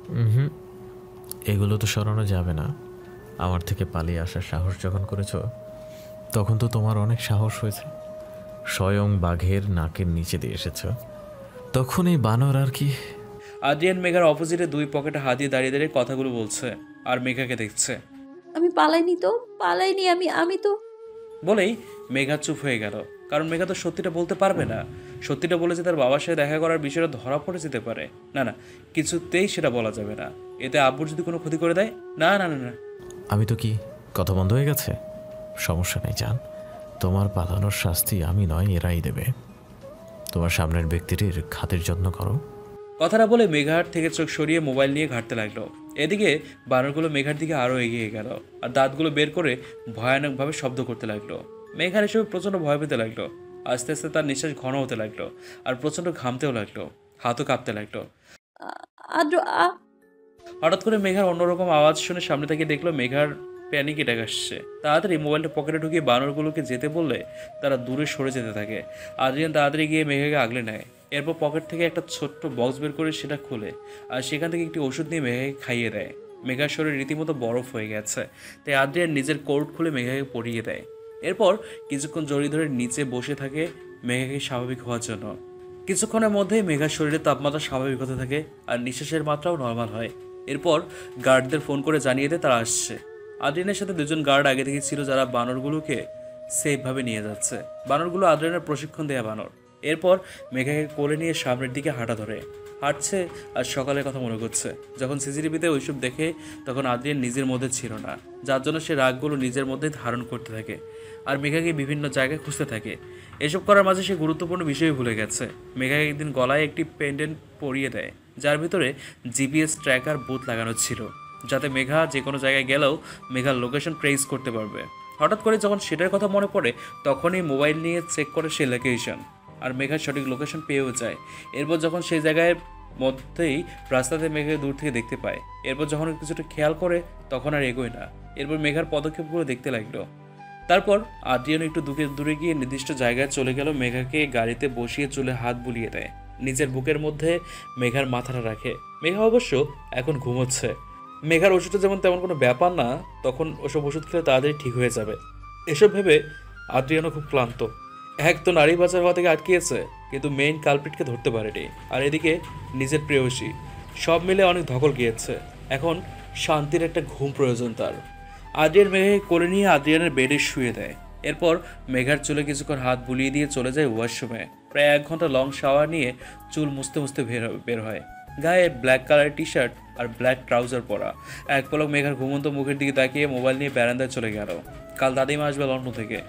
হুম, এগুলো তো সরানো যাবে না। আমার থেকে পালিয়ে আসার সাহস যখন করেছ, তখন তো তোমার অনেক সাহস হয়েছে। স্বয়ং বাঘের নাকের নিচে দিয়ে এসেছ, তখন এই বানর আর কি। আদ্রিয়ান মেঘার অপোজিটে দুই পকেটে হাত দিয়ে দাঁড়িয়ে দাঁড়িয়ে কথাগুলো বলছে আর মেঘাকে দেখছে। আমি পালাইনি তো, পালাইনি আমি, আমি তো। বলেই মেঘা চুপ হয়ে গেল, কারণ মেঘা তো সত্যিটা বলতে পারবে না। সত্যিটা বলেছে তার বাবার সাথে দেখা করার বিষয়টা ধরা পড়ে যেতে পারে। না না, কিছুতেই সেটা বলা যাবে না। এতে আব্বুর যদি কোনো ক্ষতি করে দেয়। না না না না। আমি তো কি, কথা বন্ধ হয়ে গেছে? সমস্যা নেই জান, তোমার পালানোর শাস্তি আমি নয়, এরাই দেবে। তোমার সামনের ব্যক্তিটির খাতির যত্ন করো। কথাটা বলে মেঘার থেকে চোখ সরিয়ে মোবাইল নিয়ে ঘাঁটতে লাগলো। এদিকে বানরগুলো মেঘার দিকে আরও এগিয়ে গেল আর দাঁতগুলো বের করে ভয়ানকভাবে শব্দ করতে লাগলো। মেঘার এসবে প্রচণ্ড ভয় পেতে লাগলো। আস্তে আস্তে তার নিঃশ্বাস ঘন হতে লাগলো আর প্রচণ্ড ঘামতেও লাগলো। হাতও কাঁপতে লাগলো। আদ্র হঠাৎ করে মেঘার অন্যরকম আওয়াজ শুনে সামনে থেকে দেখলো মেঘার প্যানিক অ্যাটাক আসছে। তাড়াতাড়ি মোবাইলটা পকেটে ঢুকিয়ে বানরগুলোকে যেতে বললে তারা দূরে সরে যেতে থাকে। আদ্রিয়ান তাড়াতাড়ি গিয়ে মেঘাকে আগলে নেয়। এরপর পকেট থেকে একটা ছোট্ট বক্স বের করে সেটা খোলে আর সেখান থেকে একটি ওষুধ নিয়ে মেঘাকে খাইয়ে দেয়। মেঘার শরীর রীতিমতো বরফ হয়ে গেছে, তাই আদ্রিয়ান নিজের কোট খুলে মেঘাকে পরিয়ে দেয়। এরপর কিছুক্ষণ জড়িয়ে ধরে নিচে বসে থাকে মেঘাকে স্বাভাবিক হওয়ার জন্য। কিছুক্ষণের মধ্যেই মেঘার শরীরের তাপমাত্রা স্বাভাবিক হতে থাকে আর নিঃশ্বাসের মাত্রাও নর্মাল হয়। এরপর গার্ডদের ফোন করে জানিয়ে দেয় তারা আসছে। আদ্রিয়ানের সাথে দুজন গার্ড আগে থেকে ছিল, যারা বানরগুলোকে সেফভাবে নিয়ে যাচ্ছে। বানরগুলো আদ্রিয়ানের প্রশিক্ষণ দেয়া বানর। এরপর মেঘাকে কোলে নিয়ে সামনের দিকে হাঁটা ধরে হাঁটছে আর সকালের কথা মনে করছে। যখন সিসিটিভিতে ওইসব দেখে তখন আদ্রিয়ান নিজের মধ্যে ছিল না, যার জন্য সে রাগগুলো নিজের মধ্যে ধারণ করতে থাকে আর মেঘাকে বিভিন্ন জায়গায় খুঁজতে থাকে। এসব করার মাঝে সে গুরুত্বপূর্ণ বিষয় ভুলে গেছে। মেঘাকে একদিন গলায় একটি পেন্ডেন্ট পরিয়ে দেয়, যার ভিতরে জিপিএস ট্র্যাকার বুথ লাগানো ছিল, যাতে মেঘা যে কোনো জায়গায় গেলেও মেঘার লোকেশন ট্রেস করতে পারবে। হঠাৎ করে যখন সেটার কথা মনে পড়ে তখনই মোবাইল নিয়ে চেক করে সে লোকেশন আর মেঘার সঠিক লোকেশন পেয়েও যায়। এরপর যখন সেই জায়গায় মধ্যেই রাস্তাতে মেঘাকে দূর থেকে দেখতে পায়। এরপর যখন কিছুটা খেয়াল করে তখন আর এগোয় না। এরপর মেঘার পদক্ষেপগুলো দেখতে লাগলো। তারপর আদ্রিয়ান একটু দূরে গিয়ে নির্দিষ্ট জায়গায় চলে গেল। মেঘাকে গাড়িতে বসিয়ে চুলে হাত বুলিয়ে দেয়, নিজের বুকের মধ্যে মেঘার মাথাটা রাখে। মেঘা অবশ্য এখন ঘুমোচ্ছে। মেঘার ওষুধটা যেমন তেমন কোনো ব্যাপার না, তখন ওসব ওষুধ খেলে তাড়াতাড়ি ঠিক হয়ে যাবে। এসব ভেবে আদ্রিয়ানও খুব ক্লান্ত। এক তো নারী পাচার হওয়া থেকে আটকিয়েছে, কিন্তু মেইন কালপিটকে ধরতে পারেনি। আর এদিকে নিজের প্রেয়সী, সব মিলে অনেক ধকল গিয়েছে। এখন শান্তির একটা ঘুম প্রয়োজন তার। আদ্রিয়ান মেঘাকে কোলে নিয়ে আদ্রিয়ানের বেডে শুয়ে দেয়। এরপর মেঘার চুলে কিছুক্ষণ হাত বুলিয়ে দিয়ে চলে যায় ওয়াশরুমে। প্রায় 1 ঘন্টা লং শাওয়ার নিয়ে চুল মুছতে মুছতে বের হয়। গায়ে ব্ল্যাক কালারের টি শার্ট আর ব্ল্যাক ট্রাউজার পরা। এক পলক মেঘার ঘুমন্ত মুখের দিকে তাকিয়ে মোবাইল নিয়ে বারান্দায় চলে গেল। কাল দাদিমা আসবে লন্ডন থেকে।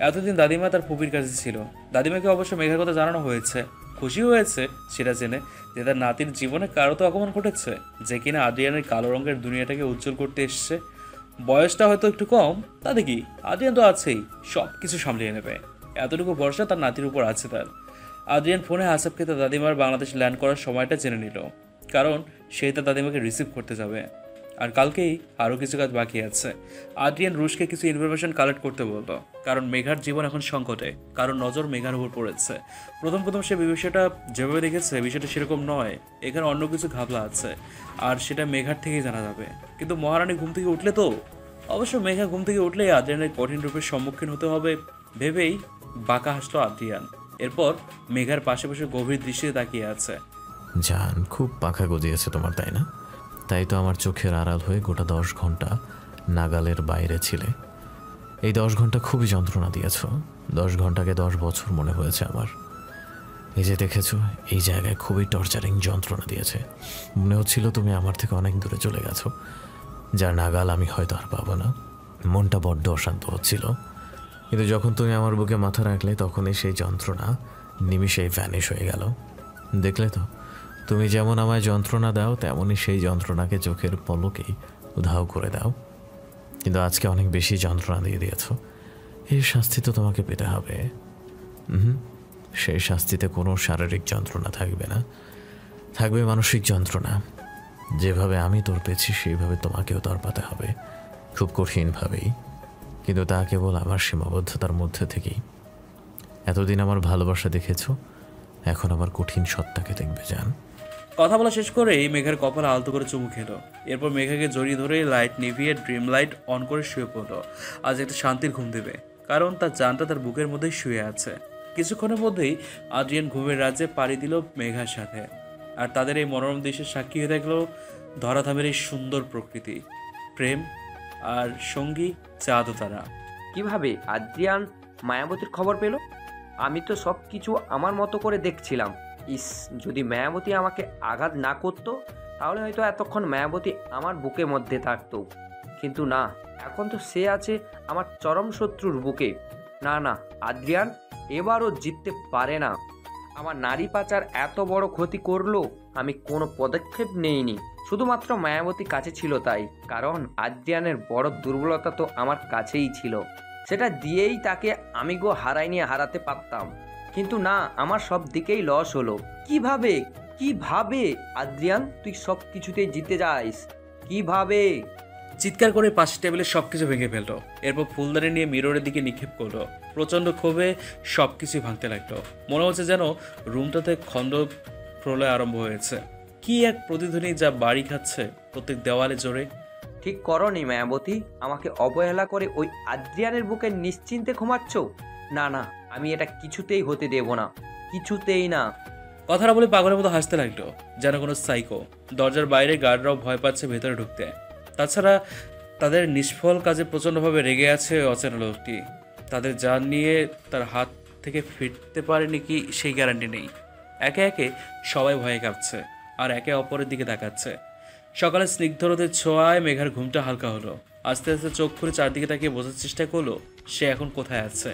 এতদিন দাদিমা তার ফুপির কাছে ছিল। দাদিমাকে অবশ্য মেঘার কথা জানানো হয়েছে। খুশি হয়েছে সেটা জেনে যে তার নাতির জীবনে কারো তো আগমন ঘটেছে, যে কিনা আদ্রিয়ানের কালো রঙের দুনিয়াটাকে উজ্জ্বল করতে এসছে। বয়সটা হয়তো একটু কম, তাতে কি, আদ্রিয়ান তো আছেই, সব কিছু সামলিয়ে নেবে। এতটুকু ভরসা তার নাতির উপর আছে তার। আদ্রিয়ান ফোনে হাসাবকে তার দাদিমার বাংলাদেশ ল্যান্ড করার সময়টা জেনে নিল, কারণ সে তার দাদিমাকে রিসিভ করতে যাবে। আর কালকেই আরও কিছু কাজ বাকি আছে। আদ্রিয়ান রুশকে কিছু ইনফরমেশন কালেক্ট করতে বলল, কারণ মেঘার জীবন এখন সংকটে, কারণ নজর মেঘার উপর পড়েছে। প্রথম সে বিষয়টা যেভাবে দেখেছে বিষয়টা সেরকম নয়, এখানে অন্য কিছু ঘাবলা আছে, আর সেটা মেঘার থেকেই জানা যাবে। কিন্তু মহারানী ঘুম থেকে উঠলে তো, অবশ্য মেঘা ঘুম থেকে উঠলেই আদ্রিয়ানের কঠিন রূপের সম্মুখীন হতে হবে ভেবেই বাঁকা হাসলো আদ্রিয়ান। এরপর মেঘার পাশে বসে গভীর দৃষ্টিতে তাকিয়ে আছে। জান, খুব পাখা গজিয়েছে তোমার, তাই না? তাই তো আমার চোখের আড়াল হয়ে গোটা 10 ঘন্টা নাগালের বাইরে ছিলে। এই 10 ঘন্টা খুবই যন্ত্রণা দিয়েছ। 10 ঘন্টাকে 10 বছর মনে হয়েছে আমার। এই যে দেখেছ, এই জায়গায় খুবই টর্চারিং যন্ত্রণা দিয়েছে। মনে হচ্ছিল তুমি আমার থেকে অনেক দূরে চলে গেছো, যার নাগাল আমি হয়তো আর পাবো না। মনটা বড্ড অশান্ত হচ্ছিল, কিন্তু যখন তুমি আমার বুকে মাথা রাখলে তখনই সেই যন্ত্রণা নিমিষেই ভ্যানিশ হয়ে গেল। দেখলে তো, তুমি যেমন আমায় যন্ত্রণা দাও তেমনই সেই যন্ত্রণাকে চোখের পলকেই উধাও করে দাও। কিন্তু আজকে অনেক বেশি যন্ত্রণা দিয়ে দিয়েছ। এই শাস্তি তো তোমাকে পেতে হবে। সেই শাস্তিতে কোনো শারীরিক যন্ত্রণা থাকবে না, থাকবে মানসিক যন্ত্রণা। যেভাবে আমি তোর পেয়েছি সেইভাবে তোমাকেও তরপাতে হবে, খুব কঠিনভাবেই। কিন্তু তা কেবল আমার সীমাবদ্ধতার মধ্যে থেকেই। এতদিন আমার ভালোবাসা দেখেছ, এখন আমার কঠিন সত্তাকে দেখবে জান। কথা বলা শেষ করেই মেঘার কপালে আলতো করে চুমু খেলো। এরপর মেঘাকে জড়িয়ে ধরে লাইট নিভিয়ে ড্রিম লাইট অন করে শুয়ে পড়লো। আজ একটা শান্তির ঘুম দেবে, কারণ তার জানটা তার বুকের মধ্যেই শুয়ে আছে। কিছুক্ষণের মধ্যেই আদ্রিয়ান ঘুমের রাজ্যে পাড়ি দিল মেঘার সাথে। আর তাদের এই মনোরম দৃশ্যের সাক্ষী হয়ে থাকলো ধরাধামের এই সুন্দর প্রকৃতি, প্রেম আর সঙ্গী চাঁদ ও তারা। কিভাবে আদ্রিয়ান মায়াবতীর খবর পেল? আমি তো সব কিছু আমার মতো করে দেখছিলাম। ইস, যদি মায়াবতী আমাকে আঘাত না করতো তাহলে হয়তো এতক্ষণ মায়াবতী আমার বুকের মধ্যে থাকতো। কিন্তু না, এখন তো সে আছে আমার চরম শত্রুর বুকে। না না, আদ্রিয়ান এবারও জিততে পারে না। আমার নারী পাচার এত বড় ক্ষতি করলো, আমি কোনো পদক্ষেপ নেইনি, শুধুমাত্র মায়াবতী কাছে ছিল তাই। কারণ আদ্রিয়ানের বড় দুর্বলতা তো আমার কাছেই ছিল, সেটা দিয়েই তাকে আমি হারাতে পারতাম। কিন্তু না, আমার সব দিকেই লস হলো। কিভাবে কিভাবে আদ্রিয়ান তুই সব কিছুতেই জিতে যাস? কিভাবে? চিৎকার করে পাশের টেবিলে সবকিছু ভেঙে ফেললো। এরপর ফুলদানি নিয়ে মিররের দিকে নিক্ষেপ করলো। প্রচণ্ড ক্ষোভে সবকিছু ভাঙতে লাগলো। মনে হচ্ছে যেন রুমটাতে খণ্ড প্রলয় আরম্ভ হয়েছে। কি এক প্রতিধ্বনি যা বাড়ি খাচ্ছে প্রত্যেক দেওয়ালে জোরে। ঠিক করনি মায়াবতী, আমাকে অবহেলা করে ওই আদ্রিয়ানের বুকে নিশ্চিন্তে ঘুমাচ্ছ? না না, আমি এটা কিছুতেই হতে দেব না, কিছুতেই না। কথাটা বলে পাগলের মতো হাসতে লাগলো, যেন কোনো সাইকো। দরজার বাইরে গার্ডরাও ভয় পাচ্ছে ভেতরে ঢুকতে। তাছাড়া তাদের নিষ্ফল কাজে প্রচণ্ডভাবে রেগে আছে অচেনা লোকটি। তাদের জান নিয়ে তার হাত থেকে ফিরতে পারেনি কি সেই গ্যারান্টি নেই। একে একে সবাই ভয়ে কাঁপছে আর একে অপরের দিকে তাকাচ্ছে। সকালে স্নিগ্ধ রোদের ছোঁয়ায় মেঘার ঘুমটা হালকা হলো। আস্তে আস্তে চোখ খুলে চারদিকে তাকিয়ে বোঝার চেষ্টা করলো সে এখন কোথায় আছে।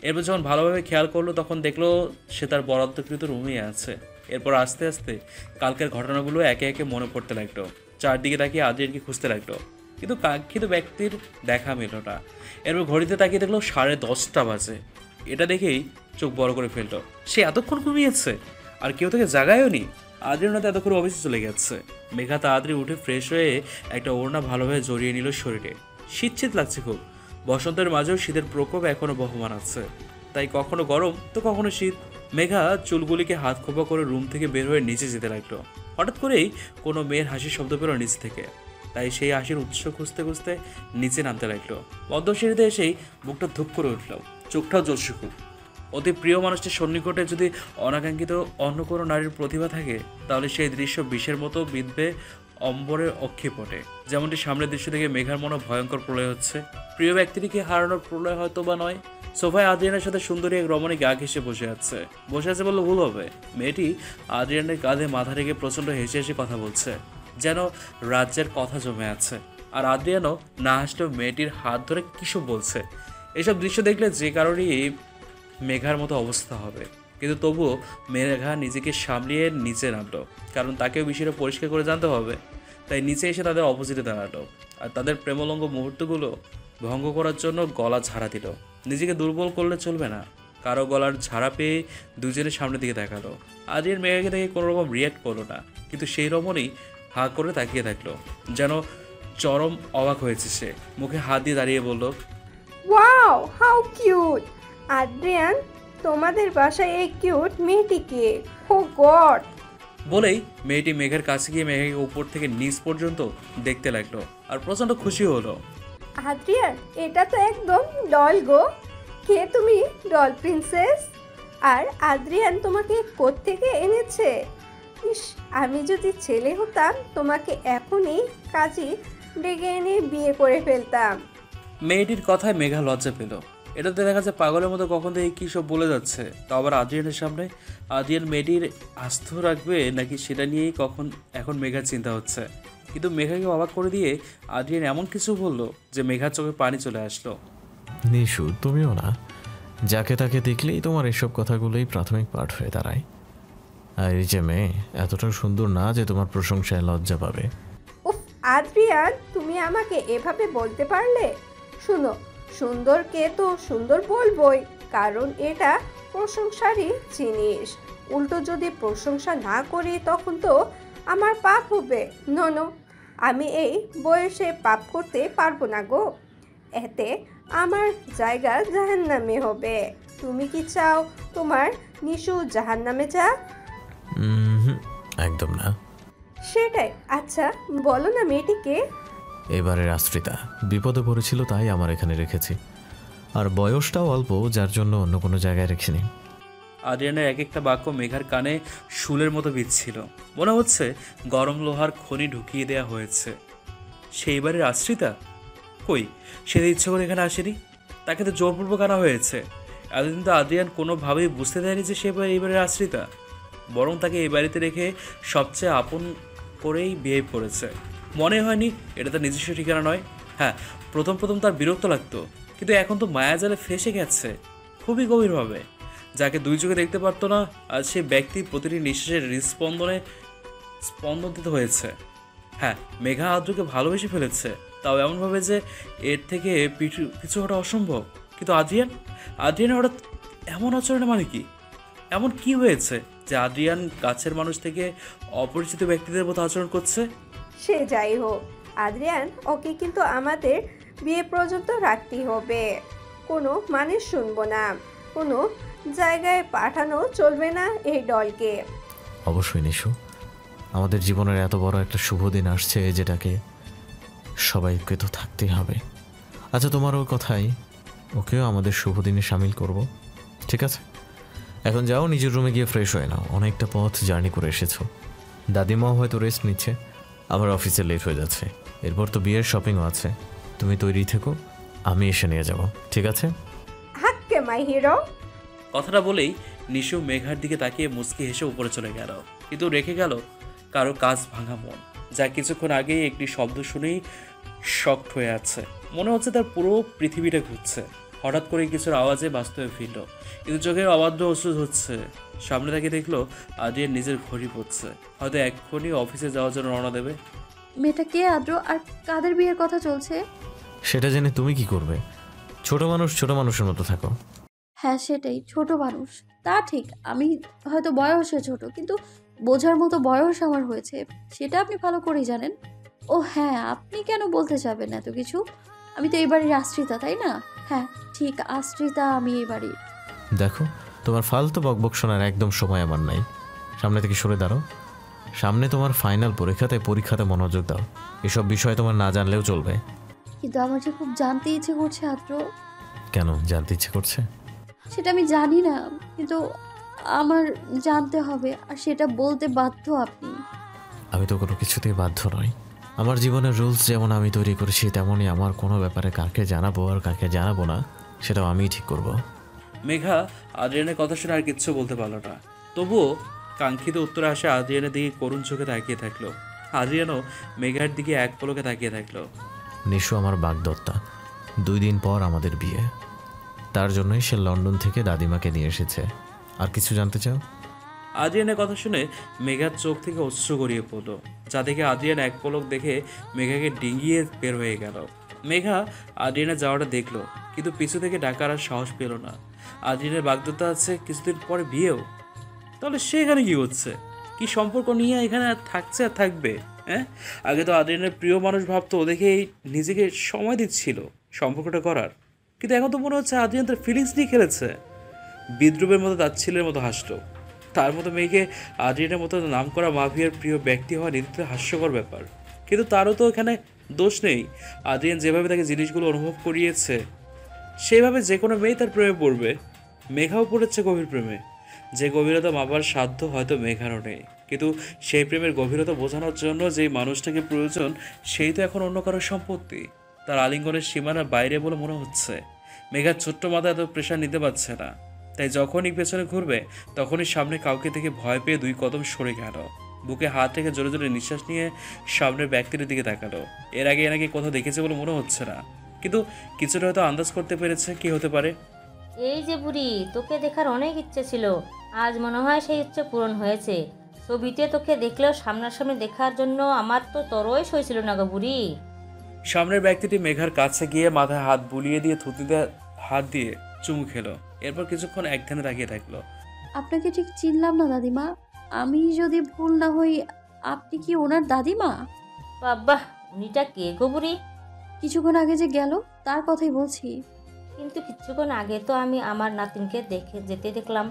এরপর যখন ভালোভাবে খেয়াল করলো তখন দেখলো সে তার বরাদ্দকৃত রুমে আছে। এরপর আস্তে আস্তে কালকের ঘটনাগুলো একে একে মনে পড়তে লাগলো। চারদিকে তাকিয়ে আদ্রিয়ানকে খুঁজতে লাগলো, কিন্তু কাঙ্ক্ষিত ব্যক্তির দেখা মেলো না। এরপর ঘড়িতে তাকিয়ে দেখলো 10:30 বাজে। এটা দেখেই চোখ বড় করে ফেললো। সে এতক্ষণ ঘুমিয়েছে আর কেউ তাকে জাগায়ও নি। আদ্রিয়ান তো এতক্ষণ অফিসে চলে গেছে। মেঘা তাড়াতাড়ি উঠে ফ্রেশ হয়ে একটা ওড়না ভালোভাবে জড়িয়ে নিল শরীরে। শীত লাগছে খুব। বসন্তের মাঝেও শীতের প্রকোপ এখনো বহমান আছে, তাই কখনো গরম তো কখনো শীত। মেঘা চুলগুলিকে হাত খোপা করে রুম থেকে বের হয়ে নিচে যেতে লাগলো। হঠাৎ করেই কোনো মেয়ের হাসির শব্দ পেল নিচ থেকে, তাই সেই হাসির উৎস খুঁজতে খুঁজতে নিচে নামতে লাগলো। পদ্মসিঁড়িতে এসেই বুকটা ধুপ করে উঠল, চোখটাও জ্বলছে খুব। অতি প্রিয় মানুষটির সন্নিকটে যদি অনাকাঙ্ক্ষিত অন্য কোনো নারীর প্রতিভা থাকে তাহলে সেই দৃশ্য বিষের মতো বিঁধবে অম্বরের অক্ষিপটে। যেমনটি সামনের দৃশ্য থেকে মেঘার মনে ভয়ঙ্কর প্রলয় হচ্ছে। প্রিয় ব্যক্তিটিকে হারানোর প্রলয় হয়তো বা নয়। সোফায় আদ্রিয়ানের সাথে সুন্দরী এক রমণী গা ঘেঁষে বসে আছে বললে ভুল হবে। মেয়েটি আদ্রিয়ানের কাঁধে মাথা রেখে প্রচণ্ড হেসে হেসে কথা বলছে, যেন রাজ্যের কথা জমে আছে। আর আদ্রিয়ানও না হাসলেও মেয়েটির হাত ধরে কিছু বলছে। এসব দৃশ্য দেখলে যে কারোরই মেঘার মতো অবস্থা হবে, কিন্তু তবুও মেঘা নিজেকে সামলিয়ে নিচে নামলো, কারণ তাকেও বিষয়টা পরিষ্কার করে জানতে হবে। তাই নিচে এসে তাদের অপোজিটে দাঁড়ালো আর তাদের প্রেমলঙ্গ মুহূর্তগুলো ভঙ্গ করার জন্য গলা ঝাড়া দিল। নিজেকে দুর্বল করলে চলবে না। কারো গলার ঝাড়া পেয়ে দুজনের সামনের দিকে দেখালো। আদ্রিয়ান মেঘাকে দেখে কোনো রকম রিয়াক্ট করলো না, কিন্তু সেই রমণী হাঁ করে তাকিয়ে থাকলো, যেন চরম অবাক হয়েছে সে। মুখে হাত দিয়ে দাঁড়িয়ে বলল, ওয়াও, হাউ কিউট! আদ্রিয়ান, তোমাদের বাসায় এই কিউট মেয়েটিকে? ও গড! বলেই মেয়েটি মেঘের কাছে গিয়ে মেঘাকে উপর থেকে নিচ পর্যন্ত দেখতে লাগলো আর প্রচণ্ড খুশি হলো। আদ্রিয়ান, এটা তো একদম ডল গো। কে তুমি, ডল প্রিন্সেস? আর আদ্রিয়ান তোমাকে কোত্থেকে এনেছে? ইস, আমি যদি ছেলে হতাম তোমাকে এখনই কাজে ডেকে এনে বিয়ে করে ফেলতাম। মেয়েটির কথায় মেঘা লজ্জা পেল। এটাতে দেখা যায় পাগলের মতো কখন থেকে কী সব বলে যাচ্ছে, তাও আবার আদ্রিয়ানের সামনে। আদ্রিয়ান মেয়েটির আস্থ রাখবে নাকি সেটা নিয়েই এখন মেঘার চিন্তা হচ্ছে। কিন্তু মেঘাকে অবাক করে দিয়ে আদ্রিয়ান এমন কিছু বললো যে মেঘার চোখে পানি চলে আসলো। নিশু, তুমিও না, যাকে তাকে দেখলেই তোমার এসব কথাগুলোই প্রাথমিক পাঠ হয়ে দাঁড়ায়। আর এই যে মেয়ে এতটা সুন্দর না যে তোমার প্রশংসায় লজ্জা পাবে। উফ আদ্রিয়ান, তুমি আমাকে এভাবে বলতে পারলে? শুনো, সুন্দরকে তো সুন্দর বলবই, কারণ এটা প্রশংসারই জিনিস। উল্টো যদি প্রশংসা না করি তখন তো আমার পাপ হবে। নো, আমি এই বয়সে পাপ করতে পারবো না গো। এতে আমার জায়গা জাহান্নামে হবে। তুমি কি চাও তোমার নিশু জাহান্নামে যাক? একদম না। সেটাই। আচ্ছা, বলো না মেয়েটিকে। এবারের আশ্রিতা বিপদে পড়েছিল, তাই আমার এখানে রেখেছি। আর বয়সটাও অল্প, যার জন্য অন্য কোনো জায়গায় রেখিনি। আদ্রিয়ানের এক একটা বাক্য মেঘার কানে শুলের মতো বিচ্ছিল। মনে হচ্ছে গরম লোহার খনি ঢুকিয়ে দেওয়া হয়েছে। সেইবারের আশ্রিতা কই? সে তো ইচ্ছে করে এখানে আসেনি, তাকে তো জোরপূর্বক আনা হয়েছে। এতদিন তো আদ্রিয়ান কোনোভাবেই বুঝতে দেয়নি যে সে এইবারের আশ্রিতা, বরং তাকে এই বাড়িতে রেখে সবচেয়ে আপন করেই বিহেভ করেছে। মনে হয়নি এটা তার নিজস্ব ঠিকানা নয়। হ্যাঁ, প্রথম প্রথম তার বিরক্ত লাগতো, কিন্তু এখন তো মায়াজালে ফেসে গেছে খুবই গভীরভাবে। যাকে দুই চোখে দেখতে পারতো না, আজ সে ব্যক্তি প্রতিটি নিঃশ্বাসের স্পন্দন দিতে হয়েছে। হ্যাঁ, মেঘা আদ্রকে ভালোবেসে ফেলেছে, তাও এমনভাবে যে এর থেকে পিছু হটা অসম্ভব। কিন্তু আদ্রিয়ান হঠাৎ এমন আচরণে মানে কি? এমন কি হয়েছে যে আদ্রিয়ান কাছের মানুষ থেকে অপরিচিত ব্যক্তিদের মতো আচরণ করছে? সে যাই হোক, আদ্রিয়ান, ওকে কিন্তু আমাদের বিয়ে পর্যন্ত রাখতেই হবে। কোনো মানে শুনবো না, কোনো জায়গায় পাঠানো চলবে না এই দলকে। অবশ্যই নিশু, আমাদের জীবনের এত বড় একটা শুভ দিন আসছে, যেটাকে সবাইকে তো থাকতেই হবে। আচ্ছা, তোমার ওই কথাই, ওকেও আমাদের শুভ দিনে সামিল করব, ঠিক আছে? এখন যাও, নিজের রুমে গিয়ে ফ্রেশ হয়ে নাও, অনেকটা পথ জার্নি করে এসেছো। দাদিমাও হয়তো রেস্ট নিচ্ছে, আবার অফিসে লেট হয়ে যাচ্ছে। এরপর তো বিয়ের শপিংও আছে। তুমি তৈরি থেকো, আমি এসে নিয়ে যাব, ঠিক আছে? হাক্কে মাই হিরো। কথাটা বলেই নিশু মেঘার দিকে তাকিয়ে মুচকি হেসে উপরে চলে গেল, কিন্তু রেখে গেল কারো কাজ ভাঙা মন, যা কিছুক্ষণ আগেই একটি শব্দ শুনেই শকড হয়ে আছে। মনে হচ্ছে তার পুরো পৃথিবীটা ঘুরছে। হঠাৎ করে কিছুর আওয়াজে বাস্তবে ফিরল, কিন্তু চোখের অবাধ্য ওষুধ হচ্ছে। সামনে তাকে দেখলো আদ্রিয়ান নিজের ঘড়ি পড়ছে, হয়তো এক্ষুনি অফিসে যাওয়ার জন্য রওনা দেবে। মেয়েটা কে আদ্র, আর কাদের বিয়ের কথা চলছে? সেটা জেনে তুমি কি করবে? ছোট মানুষের মতো থাকো। হ্যাঁ সেটাই, ছোট মানুষ। তা ঠিক, আমি হয়তো বয়সে ছোট, কিন্তু বোঝার মতো বয়স আমার হয়েছে, সেটা আপনি ভালো করেই জানেন। ও হ্যাঁ, আপনি কেন বলতে যাবেন এত কিছু? আমি তো এই বাড়ির আশ্রিতা, তাই না? হ্যাঁ ঠিক, আশ্রিতা আমি এই বাড়ির। দেখো, তোমার ফালতু বকবক শোনার একদম সময় আমার নাই। সামনে থেকে সরে দাঁড়াও। সামনে তোমার ফাইনাল পরীক্ষা, তাই পরীক্ষাতে মনোযোগ দাও। এসব বিষয় তোমার না জানলেও চলবে। কিন্তু আমার যে খুব জানতে ইচ্ছে করছে আদ্র। কেন জানতে ইচ্ছে করছে? সেটা আমি জানি না, কিন্তু আমার জানতে হবে, আর সেটা বলতে বাধ্য আপনি। আমি তো কোনো কিছুতেই বাধ্য নই। আমার জীবনের রুলস যেমন আমি তৈরি করেছি, তেমনই আমার কোনো ব্যাপারে কাকে জানাবো আর কাকে জানাবো না, সেটাও আমিই ঠিক করব। মেঘা আদ্রিয়ানের কথা শুনে আর কিচ্ছু বলতে পারলো না। তবুও কাঙ্ক্ষিত উত্তরে আসে আদ্রিয়ানের দিকে করুণ চোখে তাকিয়ে থাকলো। আদ্রিয়ানও মেঘার দিকে এক পলকে তাকিয়ে থাকলো। নিশু আমার বাগদত্তা। 2 দিন পর আমাদের বিয়ে, তার জন্যই সে লন্ডন থেকে দাদিমাকে নিয়ে এসেছে। আর কিছু জানতে চাও? আদ্রিয়ানের কথা শুনে মেঘার চোখ থেকে অশ্রু গড়িয়ে পড়লো, যা দেখে আদ্রিয়ান এক পলক দেখে মেঘাকে ডিঙিয়ে বের হয়ে গেল। মেঘা আদ্রিয়ানের যাওয়াটা দেখলো, কিন্তু পিছু থেকে ডাকার আর সাহস পেল না। আদ্রিয়ানের বাগদত্তা আছে, কিছুদিন পরে বিয়েও। তাহলে সে এখানে কি হচ্ছে? কি সম্পর্ক নিয়ে এখানে থাকছে আর থাকবে? হ্যাঁ, আগে তো আদ্রিয়ানের প্রিয় মানুষ ভাবতো, দেখেই নিজেকে সময় দিচ্ছিল সম্পর্কটা করার। কিন্তু এখন তো মনে হচ্ছে আদ্রিয়ান তার ফিলিংস নিয়ে খেলেছে। বিদ্রুপের মতো তাচ্ছিল্যের মতো হাসলো। তার মতো মেয়েকে আদ্রিয়ানের মতো নাম করা মাফিয়ার প্রিয় ব্যক্তি হওয়া নিত্য হাস্যকর ব্যাপার। কিন্তু তারও তো এখানে দোষ নেই। আদ্রিয়ান যেভাবে তাকে জিনিসগুলো অনুভব করিয়েছে, সেইভাবে যে কোনো মেয়ে তার প্রেমে পড়বে। মেঘাও পড়েছে গভীর প্রেমে, যে গভীরতা মাপার সাধ্য হয়তো মেঘারও নেই। কিন্তু সেই প্রেমের গভীরতা বোঝানোর জন্য যেই মানুষটাকে প্রয়োজন, সেই তো এখন অন্য কারোর সম্পত্তি। তার আলিঙ্গনের সীমানার বাইরে বলে মনে হচ্ছে। মেঘার ছোট্ট মাথা এত প্রেশার নিতে পারছে না, তাই যখনই পেছনে ঘুরবে তখনই সামনে কাউকে থেকে ভয় পেয়ে 2 কদম সরে গেল। বুকে হাত রেখে জোরে জোরে নিঃশ্বাস নিয়ে সামনের ব্যক্তির দিকে তাকালো। এর আগে এনাকে কোথাও দেখেছে বলে মনে হচ্ছে না, কিন্তু কিছুটা হয়তো আন্দাজ করতে পেরেছে কি হতে পারে। এই যে বুড়ি, তোকে দেখার অনেক ইচ্ছে ছিল, আজ মনে হয় সেই ইচ্ছে পূরণ হয়েছে। ছবিতে তোকে দেখলেও সামনাসামনি দেখার জন্য আমার তো তরই সইছিল না গো বুড়ি। সামনের ব্যক্তিটি মেঘার কাছে গিয়ে মাথায় হাত বুলিয়ে দিয়ে থুতিতে হাত দিয়ে চুমু খেলো। এরপর কিছুক্ষণ একধানে তাকিয়ে থাকলো। আপনাকে ঠিক চিনলাম না দাদিমা, আমি যদি ভুল না হই, আপনি কি ওনার দাদিমা? বাবা, উনিটা কে গো বুড়ি? কিছুক্ষণ আগে যে গেল, তার কথাই বলছি। কিন্তু কিছুক্ষণ আগে তো আমি আমার নাতিনকে দেখে যেতে দেখলাম।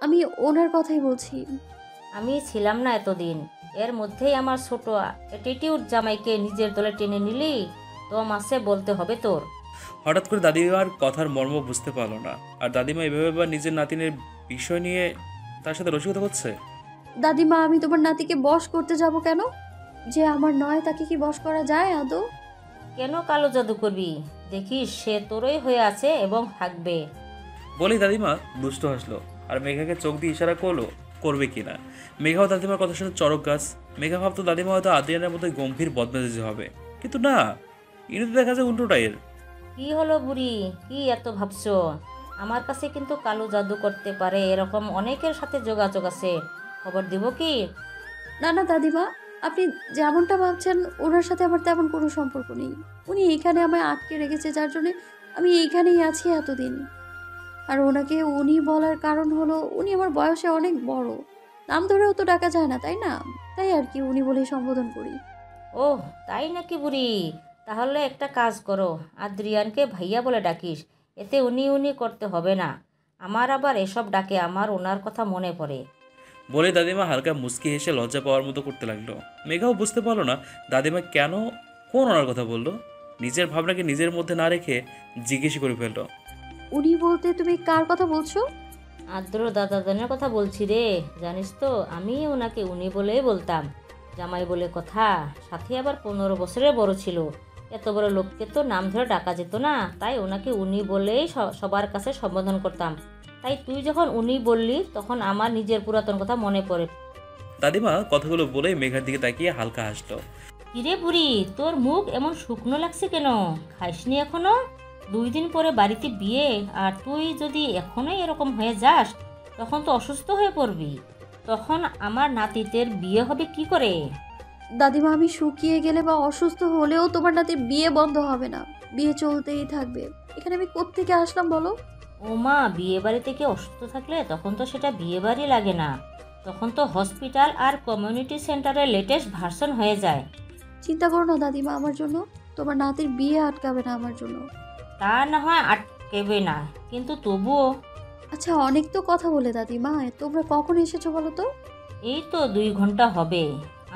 আমি ওনার কথাই বলছি। আমি ছিলাম না এতদিন, এর মধ্যেই আমার ছোট অ্যাটিটিউড জামাইকে নিজের দলে টেনে নিলি, দম আছে বলতে হবে তোর। হঠাৎ করে দাদিমার কথার মর্ম বুঝতে পারলো না। আর দাদিমা এভাবে বা নিজের নাতিনের বিষয় নিয়ে তার সাথে রসিকতা করছে। দাদিমা, আমি তোমার নাতিকে বশ করতে যাব কেন? যে আমার নয় তাকে কি বশ করা যায় আদৌ? কেন কালো জাদু করবি? দেখিস সে তোরই হয়ে আছে এবং থাকবে। বলেই দাদিমা দুষ্ট হাসলো আর মেঘাকে চোখ দিয়ে ইশারা করবে কিনা। মেঘাও দাদিমার কথা শুনে চড়ক গাছ। মেঘা ভাবতো দাদিমা হয়তো আদ্রিয়ানের মতো গম্ভীর বদমেজাজি হবে, কিন্তু না, ইনি তো দেখা যায় উল্টোটাই এর। কি হলো বুড়ি, কি এত ভাবছো? আমার কাছে কিন্তু কালো জাদু করতে পারে এরকম অনেকের সাথে যোগাযোগ আছে, খবর দিব কি? না না দাদিমা, আপনি যেমনটা ভাবছেন ওনার সাথে আমার তেমন কোনো সম্পর্ক নেই। উনি এখানে আমায় আটকে রেখেছে, যার জন্য আমি এইখানেই আছি এতদিন। আর ওনাকে উনি বলার কারণ হলো উনি আমার বয়সে অনেক বড়, নাম ধরেও তো ডাকা যায় না, তাই না? তাই আর কি উনি বলেই সম্বোধন করি। ওহ তাই নাকি বুড়ি? তাহলে একটা কাজ করো, আদ্রিয়ানকে ভাইয়া বলে ডাকিস, এতে উনি উনি করতে হবে না। আমার আবার এসব ডাকে আমার ওনার কথা মনে পড়ে। বলে দাদিমা হালকা মুচকি হেসে লজ্জা পাওয়ার মতো করতে লাগলো। মেঘাও বুঝতে পারলো না দাদিমা কেন কোন ওনার কথা বললো। নিজের ভাবনাকে নিজের মধ্যে না রেখে জিজ্ঞেস করে ফেললো। উনি বলতে তুমি কার কথা বলছো? আদ্র দাদাদানের কথা বলছি রে। জানিস তো আমি ওনাকে উনি বলেই বলতাম, জামাই বলে কথা, সাথে আবার 15 বছরের বড় ছিল। এত বড় লোককে তো নাম ধরে ডাকা যেত না, তাই ওনাকে উনি বলেই সবার কাছে সম্বোধন করতাম। তাই তুই যখন উনি বললি তখন আমার নিজের পুরাতন কথা মনে পড়ে। দাদিমা কথাগুলো বলে মেঘার দিকে তাকিয়ে হালকা হাসলো। কিরে বুড়ি, তোর মুখ এমন শুকনো লাগছে কেন? খাইসনি এখনো? 2 দিন পরে বাড়িতে বিয়ে, আর তুই যদি এখনোই এরকম হয়ে যাস তখন তো অসুস্থ হয়ে পড়বি। তখন আমার নাতিদের বিয়ে হবে কি করে? দাদিমা, আমি শুকিয়ে গেলে বা অসুস্থ হলেও তোমার নাতির বিয়ে বন্ধ হবে না, বিয়ে চলতেই থাকবে। এখানে আমি কোত্থেকে আসলাম বলো? ও মা, বিয়ে বাড়ি থেকে অসুস্থ থাকলে তখন তো সেটা বিয়ে বাড়ি লাগে না, তখন তো হসপিটাল আর কমিউনিটি সেন্টারের লেটেস্ট ভার্সন হয়ে যায়। চিন্তা করো না দাদিমা আমার জন্য, তোমার নাতির বিয়ে আটকাবে না আমার জন্য। তা না হয় আটকেবে না, কিন্তু তবুও। আচ্ছা, অনেক তো কথা বলে দাদিমা, তোমরা কখন এসেছো বলো তো? এই তো 2 ঘন্টা হবে।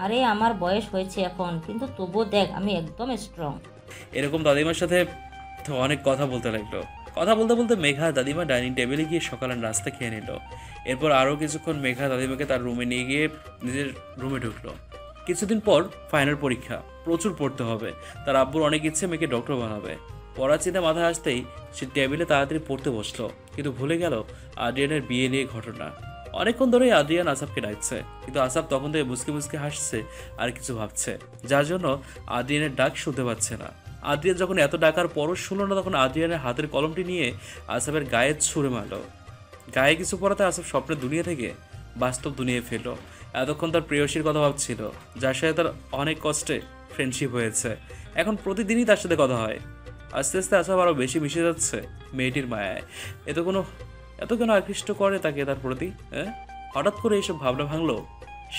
আরে আমার বয়স হয়েছে এখন, কিন্তু তবুও দেখ আমি একদম স্ট্রং। এরকম দাদিমার সাথে তো অনেক কথা বলতে লাগলো। কথা বলতে বলতে মেঘা দাদিমা ডাইনিং টেবিলে গিয়ে সকালের নাস্তা খেয়ে নিল। এরপর আরও কিছুক্ষণ মেঘা দাদিমাকে তার রুমে নিয়ে গিয়ে নিজের রুমে ঢুকলো। কিছুদিন পর ফাইনাল পরীক্ষা, প্রচুর পড়তে হবে। তার আব্বুর অনেক ইচ্ছে মেয়েকে ডক্টর বানাবে। পড়ার চিন্তা মাথায় আসতেই সে টেবিলে তাড়াতাড়ি পড়তে বসলো, কিন্তু ভুলে গেল আদ্রিয়ানের বিয়ে নিয়ে ঘটনা। অনেকক্ষণ ধরেই আদ্রিয়ান আসাফকে ডাকছে, কিন্তু আসাফ তখন থেকে মুসকে মুসকে হাসছে আর কিছু ভাবছে, যার জন্য আদ্রিয়ানের ডাক শুনতে পাচ্ছে না। আদ্রিয়ান যখন এত ডাকার পরও শুনল না, তখন আদ্রিয়ানের হাতের কলমটি নিয়ে আসাফের গায়ে ছুঁড়ে মারল। গায়ে কিছু পড়াতে আসাফ স্বপ্নের দুনিয়া থেকে বাস্তব দুনিয়ায় ফেলল। এতক্ষণ তার প্রেয়সীর কথা ভাবছিল, যার সাথে তার অনেক কষ্টে ফ্রেন্ডশিপ হয়েছে। এখন প্রতিদিনই তার সাথে কথা হয়। আস্তে আস্তে আসাফ আরও বেশি মিশে যাচ্ছে মেয়েটির মায়ায়। এত কেন আকৃষ্ট করে তাকে তার প্রতি? হঠাৎ করে এইসব ভাবনা ভাঙলো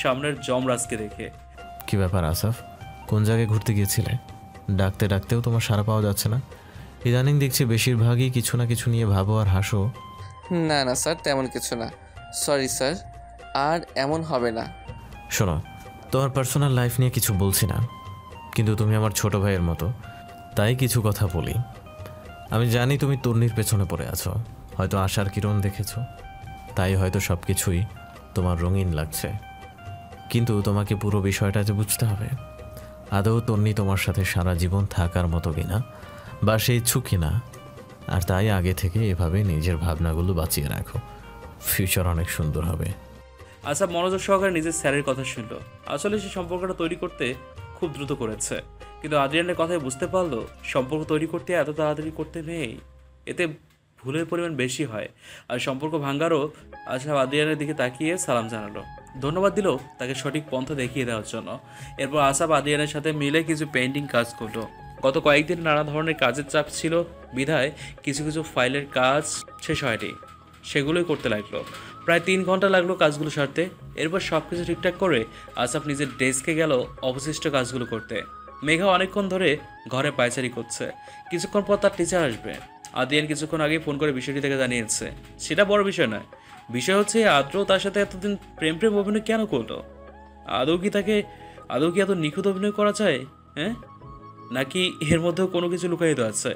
সামনের যমরাজকে দেখে। কি ব্যাপার আসাফ, কোন জায়গায় ঘুরতে গিয়েছিলে? ডাকতে ডাকতেও তোমার সাড়া পাওয়া যাচ্ছে না। ইদানিং দেখছি বেশিরভাগই কিছু না কিছু নিয়ে ভাবো আর হাসো। না না স্যার, তেমন কিছু না। সরি স্যার, আর এমন হবে না। শোনো, তোমার পার্সোনাল লাইফ নিয়ে কিছু বলছি না, কিন্তু তুমি আমার ছোট ভাইয়ের মতো, তাই কিছু কথা বলি। আমি জানি তুমি তন্নির পেছনে পড়ে আছো, হয়তো আশার কিরণ দেখেছো, তাই হয়তো সব কিছুই তোমার রঙিন লাগছে। কিন্তু তোমাকে পুরো বিষয়টা যে বুঝতে হবে, আদৌ তন্নি তোমার সাথে সারা জীবন থাকার মতো কিনা, বা সে ইচ্ছুক কিনা। আর তাই আগে থেকে এভাবে নিজের ভাবনাগুলো বাঁচিয়ে রাখো, ফিউচার অনেক সুন্দর হবে। আসাফ মনোযোগ সহকারে নিজের স্যারের কথা শুনল। আসলে সে সম্পর্কটা তৈরি করতে খুব দ্রুত করেছে, কিন্তু আদ্রিয়ানের কথায় বুঝতে পারলো সম্পর্ক তৈরি করতে এত তাড়াতাড়ি করতে নেই, এতে ভুলের পরিমাণ বেশি হয়। আর সম্পর্ক ভাঙ্গারও আসাফ আদ্রিয়ানের দিকে তাকিয়ে সালাম জানালো, ধন্যবাদ দিল তাকে সঠিক পন্থা দেখিয়ে দেওয়ার জন্য। এরপর আসাফ আদ্রিয়ানের সাথে মিলে কিছু পেন্টিং কাজ করলো। গত কয়েকদিন নানা ধরনের কাজের চাপ ছিল বিধায় কিছু কিছু ফাইলের কাজ শেষ হয়নি, সেগুলোই করতে লাগলো। প্রায় 3 ঘন্টা লাগলো কাজগুলো সারতে। এরপর সব কিছু ঠিকঠাক করে আসাফ নিজের ডেস্কে গেল অবশিষ্ট কাজগুলো করতে। মেঘা অনেকক্ষণ ধরে ঘরে পায়চারি করছে, কিছুক্ষণ পর তার টিচার আসবে। আদ্রিয়ান কিছুক্ষণ আগে ফোন করে বিষয়টি থেকে জানিয়েছে। সেটা বড় বিষয় নয়, বিষয় হচ্ছে আদ্র তার সাথে এতদিন প্রেম প্রেম অভিনয় কেন করলো? আদৌ কি এত নিখুঁত অভিনয় করা যায়? হ্যাঁ, নাকি এর মধ্যেও কোনো কিছু লুকায়িত আছে?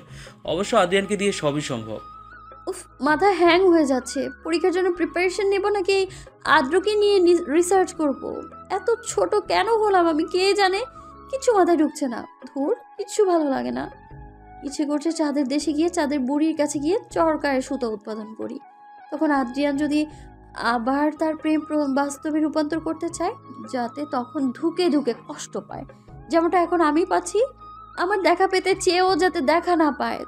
অবশ্য আদ্রিয়ানকে দিয়ে সবই সম্ভব। উফ, মাথা হ্যাং হয়ে যাচ্ছে। পরীক্ষার জন্য প্রিপারেশন নেব নাকি আদ্রকে নিয়ে রিসার্চ করব? এত ছোট কেন হলাম আমি কে জানে। কিছু মাথায় ঢুকছে না। ধুর, কিচ্ছু ভালো লাগে না। ইচ্ছে করছে চাঁদের দেশে গিয়ে চাঁদের বুড়ির কাছে গিয়ে চরকায় সুতো উৎপাদন করি। তখন আদ্রিয়ান যদি আবার তার প্রেম বাস্তবে রূপান্তর করতে চায়, যাতে তখন ধুকে ধুকে কষ্ট পায়, যেমনটা এখন আমি পাচ্ছি। আমার দেখা পেতে চেয়েও যাতে দেখা না পায়।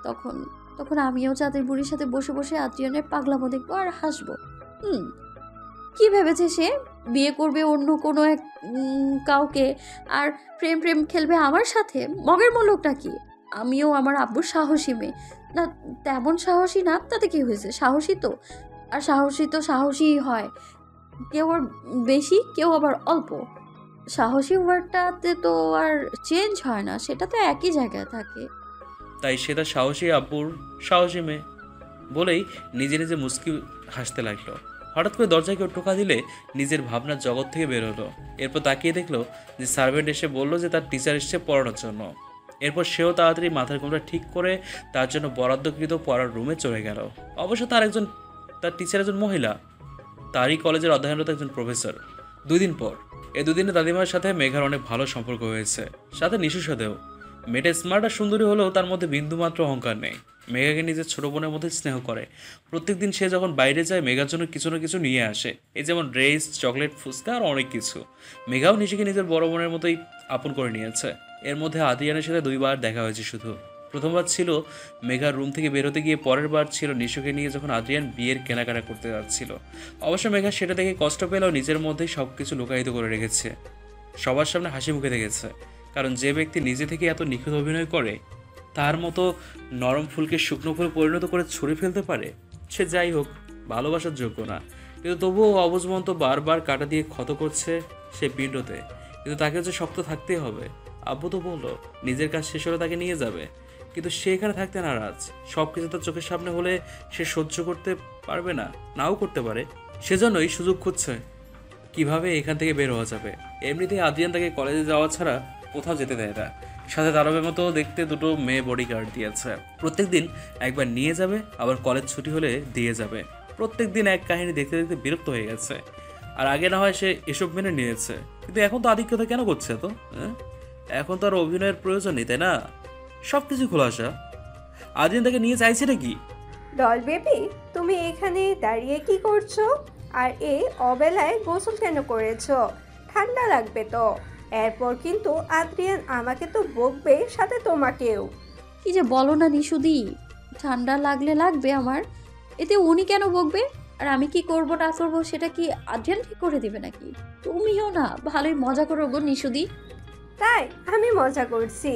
তখন আমিও চাঁদের বুড়ির সাথে বসে বসে আদ্রিয়ানের পাগলামো দেখবো আর হাসবো। কি ভেবেছে সে? বিয়ে করবে অন্য কোনো এক কাউকে আর প্রেম প্রেম খেলবে আমার সাথে? মগের লোকটা কি? আমিও আমার আব্বুর সাহসী মেয়ে না, তেমন সাহসী না, তাতে কি হয়েছে? সাহসী তো, আর সাহসীই হয়। কেউ আর বেশি, কেউ আবার অল্প। সাহসী ওয়ার্ডটাতে তো আর চেঞ্জ হয় না, সেটা তো একই জায়গায় থাকে। তাই সে তার সাহসী আব্বুর সাহসী মেয়ে বলেই নিজে নিজে মুস্কি হাসতে লাগলো। হঠাৎ করে দরজায় কেউ টোকা দিলে নিজের ভাবনার জগৎ থেকে বের হলো। এরপর তাকিয়ে দেখলো যে সার্ভেন্ট এসে বলল যে তার টিচার এসছে পড়ানোর জন্য। এরপর সেও তাড়াতাড়ি মাথার ঘোমটা ঠিক করে তার জন্য বরাদ্দকৃত পড়ার রুমে চলে গেল। অবশ্য তার টিচার একজন মহিলা, তারই কলেজের অধ্যয়নরত একজন প্রফেসর। 2 দিন পর, এই 2 দিনে দাদিমার সাথে মেঘার অনেক ভালো সম্পর্ক হয়েছে, সাথে নিশুর সাথেও। মেয়েটা স্মার্ট আর সুন্দরী হলেও তার মধ্যে বিন্দুমাত্র অহংকার নেই। মেঘাকে নিজের ছোট বোনের মধ্যে স্নেহ করে। প্রত্যেকদিন সে যখন বাইরে যায় মেঘার জন্য কিছু না কিছু নিয়ে আসে, এই যেমন ড্রেস, চকলেট, ফুচকা আর অনেক কিছু। মেঘাও নিজেকে নিজের বড় বোনের মতোই আপন করে নিয়েছে। এর মধ্যে আদ্রিয়ানের সাথে 2 বার দেখা হয়েছে শুধু। প্রথমবার ছিল মেঘার রুম থেকে বেরোতে গিয়ে, পরের বার ছিল নিশুকে নিয়ে যখন আদ্রিয়ান বিয়ের কেনাকাটা করতে যাচ্ছিল। অবশ্য মেঘা সেটা দেখে কষ্ট পেলেও নিজের মধ্যেই সব কিছু লুকায়িত করে রেখেছে। সবার সামনে হাসি মুখে দেখেছে, কারণ যে ব্যক্তি নিজে থেকে এত নিখুঁত অভিনয় করে, তার মতো নরম ফুলকে শুকনো ফুলে পরিণত করে ছুঁড়ে ফেলতে পারে, সে যাই হোক ভালোবাসার যোগ্য না। কিন্তু তবুও অবুঝমন্ত বারবার কাটা দিয়ে ক্ষত করছে সে পিণ্ডতে। কিন্তু তাকে যে শক্ত থাকতেই হবে। আব্বু তো বললো নিজের কাজ শেষ হলে তাকে নিয়ে যাবে, কিন্তু সে এখানে থাকতে নারাজ। সব কিছু তার চোখের সামনে হলে সে সহ্য করতে পারবে না, নাও করতে পারে। সেজন্যই সুযোগ খুঁজছে কিভাবে এখান থেকে বের হওয়া যাবে। এমনিতেই আদ্রিয়ান তাকে কলেজে যাওয়া ছাড়া কোথাও যেতে দেয় না। সাথে তারবের মতো দেখতে 2 মেয়ে বডিগার্ড দিয়েছে। প্রত্যেকদিন একবার নিয়ে যাবে, আবার কলেজ ছুটি হলে দিয়ে যাবে। প্রত্যেকদিন এক কাহিনী দেখতে দেখতে বিরক্ত হয়ে গেছে। আর আগে না হয় সে এসব মেনে নিয়েছে, কিন্তু এখন তো আধিক্যতা কেন করছে? তো এখন তো আর অভিনয়ের প্রয়োজন নেই, তাই না? সব কিছু খোলাসা। আদ্রিয়ান তাকে নিয়ে চাইছে নাকি? ডল বেবি, তুমি এখানে দাঁড়িয়ে কি করছো? আর এই অবেলায় গোসল কেন করেছো? ঠান্ডা লাগবে তো। এরপর কিন্তু আদ্রিয়ান আমাকে তো বকবে, সাথে তোমাকেও। কি যে বলো না নিশুদি, ঠান্ডা লাগবে আমার, এতে উনি কেন বকবে? আর আমি কি করব না করবো সেটা কি আদ্রিয়ান ঠিক করে দিবে নাকি? তুমিও না ভালোই মজা করো গো নিশুদি। তাই আমি মজা করছি,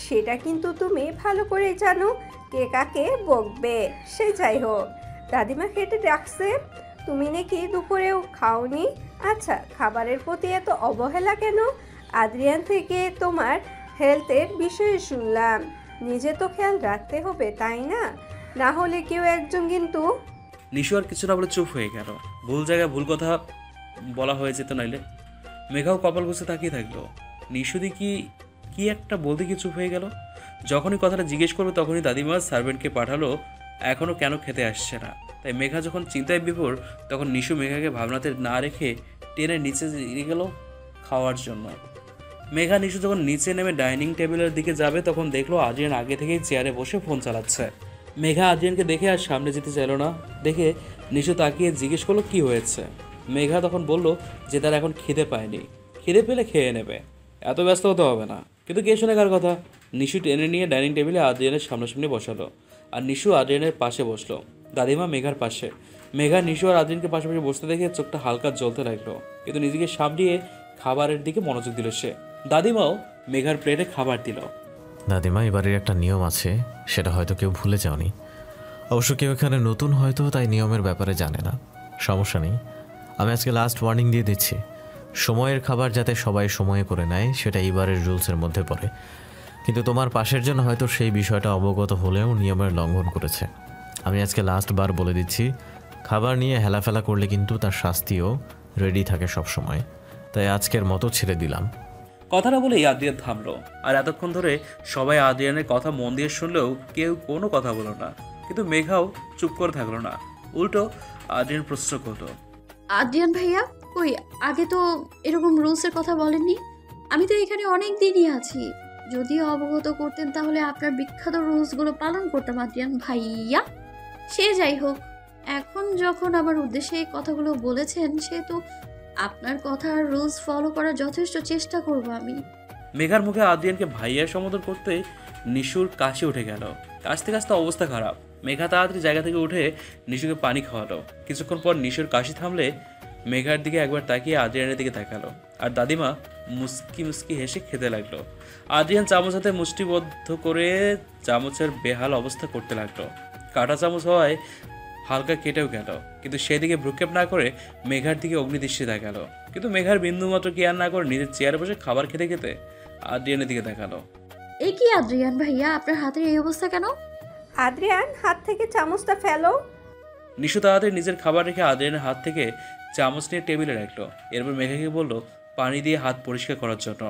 সেটা কিন্তু তুমি ভালো করে জানো কে কাকে বকবে। সে যাই হোক, দাদিমা খেতে ডাকছে, তুমি নাকি দুপুরেও খাওনি। আচ্ছা, খাবারের প্রতি এত অবহেলা কেন? আদ্রিয়ান থেকে তোমার হেলথের বিষয়ে শুনলাম, নিজে তো খেয়াল রাখতে হবে, তাই না? না হলে কেউ একজন কিন্তু। নিশু আর কিছু না বলে চুপ হয়ে গেল। ভুল জায়গায় ভুল কথা বলা হয়ে যেত নাইলে। মেঘাও কপাল ঘষে তাকিয়ে থাকলো। নিশুদি কি একটা বলতে গিয়ে চুপ হয়ে গেল। যখনই কথাটা জিজ্ঞেস করবে তখনই দাদিমা সার্ভেন্টকে পাঠালো এখনও কেন খেতে আসছে না। তাই মেঘা যখন চিন্তায় বিভোর, তখন নিশু মেঘাকে ভাবনাতে না রেখে টেনে নিচে নিয়ে গেল খাওয়ার জন্য। মেঘা নিশু যখন নিচে নেমে ডাইনিং টেবিলের দিকে যাবে, তখন দেখলো আদ্রিয়ান আগে থেকেই চেয়ারে বসে ফোন চালাচ্ছে। মেঘা আদ্রিয়ানকে দেখে আর সামনে যেতে চাইল না। দেখে নিশু তাকিয়ে জিজ্ঞেস করলো কি হয়েছে। মেঘা তখন বলল যে তার এখন খিদে পায়নি, খিদে পেলে খেয়ে নেবে, এত ব্যস্ত হতে হবে না। কিন্তু কে শোনে কার কথা? নিশু টেনে নিয়ে ডাইনিং টেবিলে আদ্রিয়ানের সামনাসামনি বসালো, আর নিশু আদ্রিয়ানের পাশে বসলো, দাদিমা মেঘার পাশে। মেঘা নিশু আর আদ্রিয়ানকে পাশাপাশি বসতে দেখে চোখটা হালকা জ্বলতে লাগলো, কিন্তু নিজেকে সামলিয়ে খাবারের দিকে মনোযোগ দিল সে। দাদিমাও মেঘার প্লেটে খাবার দিল। দাদিমা, এবারের একটা নিয়ম আছে, সেটা হয়তো কেউ ভুলে যাওনি। অবশ্য কেউ এখানে নতুন হয়তো, তাই নিয়মের ব্যাপারে জানে না। সমস্যা নেই, আমি আজকে লাস্ট ওয়ার্নিং দিয়ে দিচ্ছি। সময়ের খাবার যাতে সবাই সময়ে করে নেয়, সেটা এবারের রুলসের মধ্যে পড়ে। কিন্তু তোমার পাশের জন্য হয়তো সেই বিষয়টা অবগত হলেও নিয়মের লঙ্ঘন করেছে। আমি আজকে লাস্ট বার বলে দিচ্ছি, খাবার নিয়ে হেলাফেলা করলে কিন্তু তার শাস্তিও রেডি থাকে সব সময়। তাই আজকের মতো ছেড়ে দিলাম। কথাটা বলেই আদ্রিয়ান থামলো। আর এতক্ষণ ধরে সবাই আদ্রিয়ানের কথা মন দিয়ে শুনলেও কেউ কোনো কথা বলল না। কিন্তু মেঘাও চুপ করে থাকলো না, উল্টো আদ্রিয়ান প্রশ্ন করলো, আদ্রিয়ান ভাইয়া কই, আগে তো এরকম রুলসের কথা বলেননি। আমি তো এখানে অনেক দিনই আছি, যদিও অবগত করতেন তাহলে আপনার বিখ্যাত রুলসগুলো পালন করতাম আদ্রিয়ান ভাইয়া। সে যাই হোক, এখন যখন আমার উদ্দেশ্যে এই কথাগুলো বলেছেন, সেহেতু আপনার কথা আর রুলস ফলো করার যথেষ্ট চেষ্টা করব আমি। মেঘার মুখে আদ্রিয়ানকে ভাইয়ার সম্বোধন করতে নিশুর কাশি উঠে গেল। কাশতে কাশতে অবস্থা খারাপ। মেঘা তাড়াতাড়ি জায়গা থেকে উঠে নিশুকে পানি খাওয়ালো। কিছুক্ষণ পর নিশুর কাশি থামলে মেঘার দিকে একবার তাকিয়ে আদ্রিয়ানের দিকে তাকালো। আর দাদিমা মুস্কি মুস্কি হেসে খেতে লাগলো। আদ্রিয়ান চামচ হাতে মুষ্টিবদ্ধ করে চামচের বেহাল অবস্থা করতে লাগলো। কাঁটা চামচ হওয়ায় হালকা কেটেও গেল, কিন্তু সেদিকে ভ্রুক্ষেপ না করে মেঘার দিকে অগ্নিদৃষ্টি দেখালো। কিন্তু মেঘার বিন্দুমাত্র কেয়ার না করে নিজের চেয়ারে বসে খাবার খেতে খেতে আদ্রিয়ানের দিকে দেখালো। এই কি আদ্রিয়ান ভাইয়া, আপনার হাতের এই অবস্থা কেন? আদ্রিয়ান, হাত থেকে চামচটা ফেলো। নিশু তাড়াতাড়ি নিজের খাবার রেখে আদ্রিয়ানের হাত থেকে চামচ নিয়ে টেবিলে রাখলো। এরপর মেঘাকে বলল পানি দিয়ে হাত পরিষ্কার করার জন্য।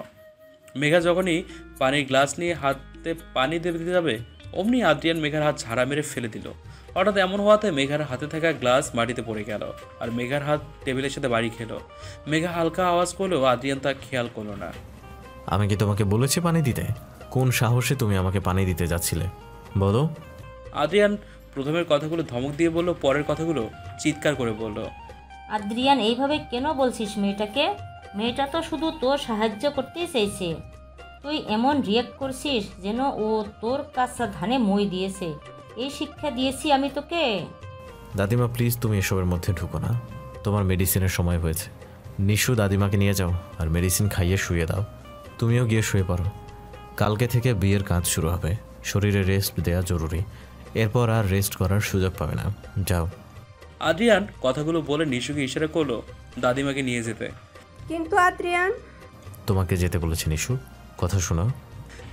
মেঘা যখনই পানির গ্লাস নিয়ে হাতে পানি দিতে যাবে, অমনি আদ্রিয়ান মেঘার হাত ঝাড়া মেরে ফেলে দিল। হঠাৎ এমন হওয়াতে মেঘার হাতে থাকা গ্লাস মাটিতে পড়ে গেল, আর মেঘার হাত টেবিলের সাথে বাড়ি খেলো। মেঘা হালকা আওয়াজ করলেও আদ্রিয়ান তা খেয়াল করলো না। আমি কি তোমাকে বলেছি পানি দিতে? কোন সাহসে তুমি আমাকে পানি দিতে যাচ্ছিলে বলো? আদ্রিয়ান প্রথমের কথাগুলো ধমক দিয়ে বলল, পরের কথাগুলো চিৎকার করে বলল। আদ্রিয়ান, এইভাবে কেন বলছিস মেয়েটাকে? মেয়েটা তো শুধু তোর সাহায্য করতেই চাইছে। তুই এমন রিয়েক্ট করছিস যেন ও তোর কাছে ধানে মই দিয়েছে। এই শিক্ষা দিয়েছি আমি তোকে? দাদিমা প্লিজ, তুমি এসবের মধ্যে ঢুকো না। তোমার মেডিসিনের সময় হয়েছে। নিশু দাদিমাকে নিয়ে যাও আর মেডিসিন খাইয়ে শুয়ে দাও। তুমিও গিয়ে শুয়ে পড়ো। কালকে থেকে বিয়ের কাজ শুরু হবে, শরীরে রেস্ট দেওয়া জরুরি। এরপর আর রেস্ট করার সুযোগ পাবে না, যাও। আদ্রিয়ান কথাগুলো বলে নিশুকে ইশারা করলো দাদিমাকে নিয়ে যেতে। কিন্তু আদ্রিয়ান, তোমাকে যেতে বলেছে নিশু, কথা শোনো।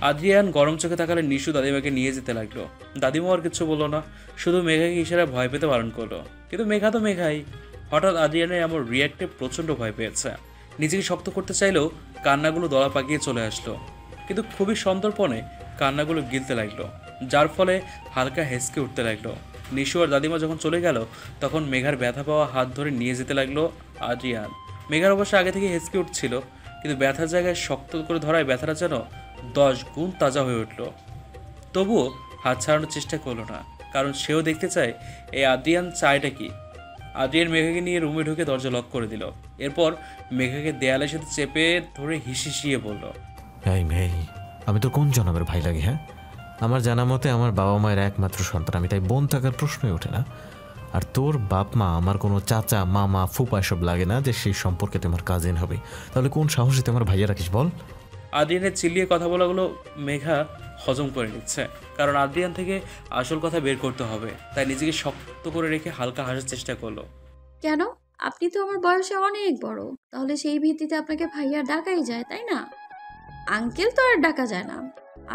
আদ্রিয়ান গরম চোখে তাকালে নিশু দাদিমাকে নিয়ে যেতে লাগলো। দাদিমা আর কিছু বললো না, শুধু মেঘাকে ইশারা ভয় পেতে বারণ করলো। কিন্তু মেঘা তো মেঘাই। হঠাৎ আদ্রিয়ানের এমন রিয়াক্টে প্রচণ্ড ভয় পেয়েছে। নিজেকে শক্ত করতে চাইলেও কান্নাগুলো দলা পাকিয়ে চলে আসলো। কিন্তু খুবই সন্তর্পণে কান্নাগুলো গিলতে লাগলো, যার ফলে হালকা হেসকে উঠতে লাগলো। নিশু আর দাদিমা যখন চলে গেল, তখন মেঘার ব্যথা পাওয়া হাত ধরে নিয়ে যেতে লাগলো আদ্রিয়ান। মেঘার অবশ্য আগে থেকে হেসকে উঠছিল, কিন্তু ব্যথার জায়গায় শক্ত করে ধরায় ব্যথাটা যেন 10 গুণ তাজা হয়ে উঠল। তবুও হাত ছাড়ানোর চেষ্টা করলো না, কারণ সেও দেখতে চায় এই আদ্রিয়ান চায়টা কি। আদ্রিয়ান মেঘাকে নিয়ে রুমে ঢুকে দরজা লক করে দিল। এরপর মেঘাকে দেয়ালের সাথে চেপে ধরে হিসিয়ে বলল, এই মেয়ে, আমি তো কোন জনমের ভাই লাগে? হ্যাঁ, আমার জানা মতে আমার বাবা মায়ের একমাত্র সন্তান আমি, তাই বোন থাকার প্রশ্নই ওঠে না। আর তোর বাপ মা আমার কোনো চাচা মামা ফুপা এসব লাগে না যে সেই সম্পর্কে তোমার কাজিন হবে। তাহলে কোন সাহসে তোমার ভাইয়া রাখিস বল? আদ্রিয়ানের চিল্লিয়ে কথা বলাগুলো মেঘা হজম করে নিচ্ছে, কারণ আদ্রিয়ান থেকে আসল কথা বের করতে হবে। তাই নিজেকে শক্ত করে রেখে হালকা হাসার চেষ্টা করলো। কেন? আপনি তো আমার বয়সে অনেক বড়, তাহলে সেই ভিত্তিতে আপনাকে ভাইয়া ডাকাই যায়, তাই না? আঙ্কেল তো আর ডাকা যায় না।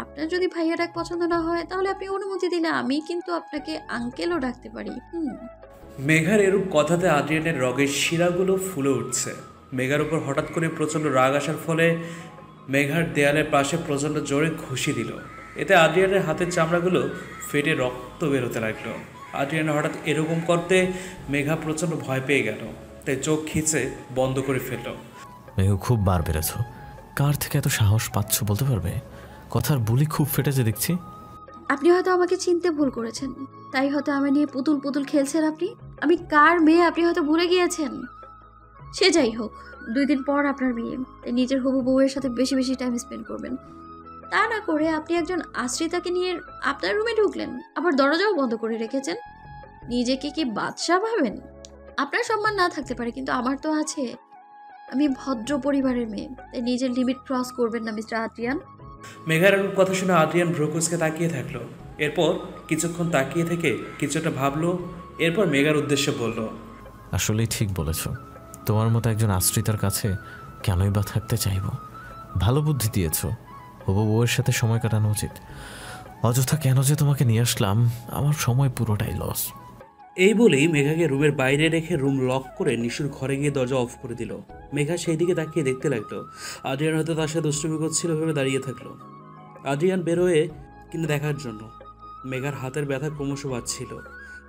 আপনার যদি ভাইয়া ডাক পছন্দ না হয়, তাহলে আপনি অনুমতি দিলে আমি কিন্তু আপনাকে আঙ্কেলও ডাকতে পারি। মেঘার এরূপ কথাতে আদ্রিয়ানের রগের শিরাগুলো ফুলে উঠছে। মেঘার উপর হঠাৎ করে প্রচণ্ড রাগ আসার ফলে মেঘার দেয়ালের পাশে প্রচণ্ড জোরে ঘুষি দিল। এতে আদ্রিয়ানের হাতের চামড়াগুলো ফেটে রক্ত বেরোতে লাগলো। আদ্রিয়ান হঠাৎ এরকম করতে মেঘা প্রচণ্ড ভয় পেয়ে গেল, তাই চোখ খিচে বন্ধ করে ফেলল। মেঘ, খুব বার বেড়েছ। কার থেকে এত সাহস পাচ্ছ বলতে পারবে? কথার বুলি খুব ফেটেছে দেখছি। আপনি হয়তো আমাকে চিনতে ভুল করেছেন, তাই হয়তো আমি নিয়ে পুতুল পুতুল খেলছেন আপনি। আমি কার মেয়ে আপনি হয়তো ভুলে গিয়েছেন। সে যাই হোক, 2 দিন পর আপনার বিয়ে, তাই নিজের হবু বউয়ের সাথে বেশি বেশি টাইম স্পেন্ড করবেন। তা না করে আপনি একজন আশ্রিতাকে নিয়ে আপনার রুমে ঢুকলেন, আবার দরজাও বন্ধ করে রেখেছেন। নিজেকে কি বাদশা ভাবেন? আপনার সম্মান না থাকতে পারে, কিন্তু আমার তো আছে। আমি ভদ্র পরিবারের মেয়ে, তাই নিজের লিমিট ক্রস করবেন না মিস্টার আদ্রিয়ান। মেঘার কথা শুনে আদ্রিয়ান ভ্রকুসকে তাকিয়ে থাকলো। এরপর কিছুক্ষণ তাকিয়ে থেকে কিছুটা ভাবলো, এরপর মেঘার উদ্দেশ্যে বলল, আসলেই ঠিক বলেছ। তোমার মতো একজন আশ্রিতার কাছে কেনই বা থাকতে চাইব? ভালো বুদ্ধি দিয়েছ। হবু বউয়ের সাথে সময় কাটানো উচিত। অযথা কেন যে তোমাকে নিয়ে আসলাম, আমার সময় পুরোটাই লস। এই বলেই মেঘাকে রুমের বাইরে রেখে রুম লক করে নিশুর ঘরে গিয়ে দরজা অফ করে দিল। মেঘা সেই দিকে তাকিয়ে দেখতে লাগলো আদ্রিয়ান হয়তো তার সাথে দুষ্টুমি করছিল ভেবে দাঁড়িয়ে থাকলো আদ্রিয়ান বেরোয় কিনা দেখার জন্য। মেঘার হাতের ব্যথা ক্রমশ বাড়ছিল,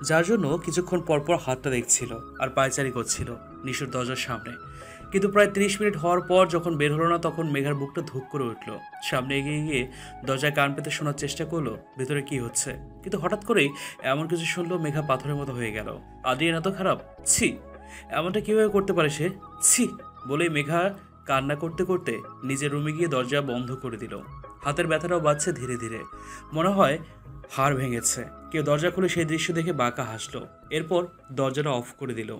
যার জন্য কিছুক্ষণ পরপর হাতটা দেখছিল আর পায়চারি করছিল নিশুর দরজার সামনে। কিন্তু প্রায় 30 মিনিট হওয়ার পর যখন বের হলো না, তখন মেঘার বুকটা ধুক করে উঠল। সামনে এগিয়ে গিয়ে দরজায় কান পেতে শোনার চেষ্টা করলো ভেতরে কি হচ্ছে, কিন্তু হঠাৎ করেই এমন কিছু শুনলো মেঘা পাথরের মতো হয়ে গেল। আদ্রিয়ান এত খারাপ, ছি, এমনটা কীভাবে করতে পারে সে, ছি বলেই মেঘা কান্না করতে করতে নিজের রুমে গিয়ে দরজা বন্ধ করে দিল। হাতের ব্যথাটাও বাড়ছে ধীরে ধীরে, মনে হয় হাড় ভেঙেছে। কেউ দরজা খুলে সেই দৃশ্য দেখে বাঁকা হাসলো, এরপর দরজাটা অফ করে দিল।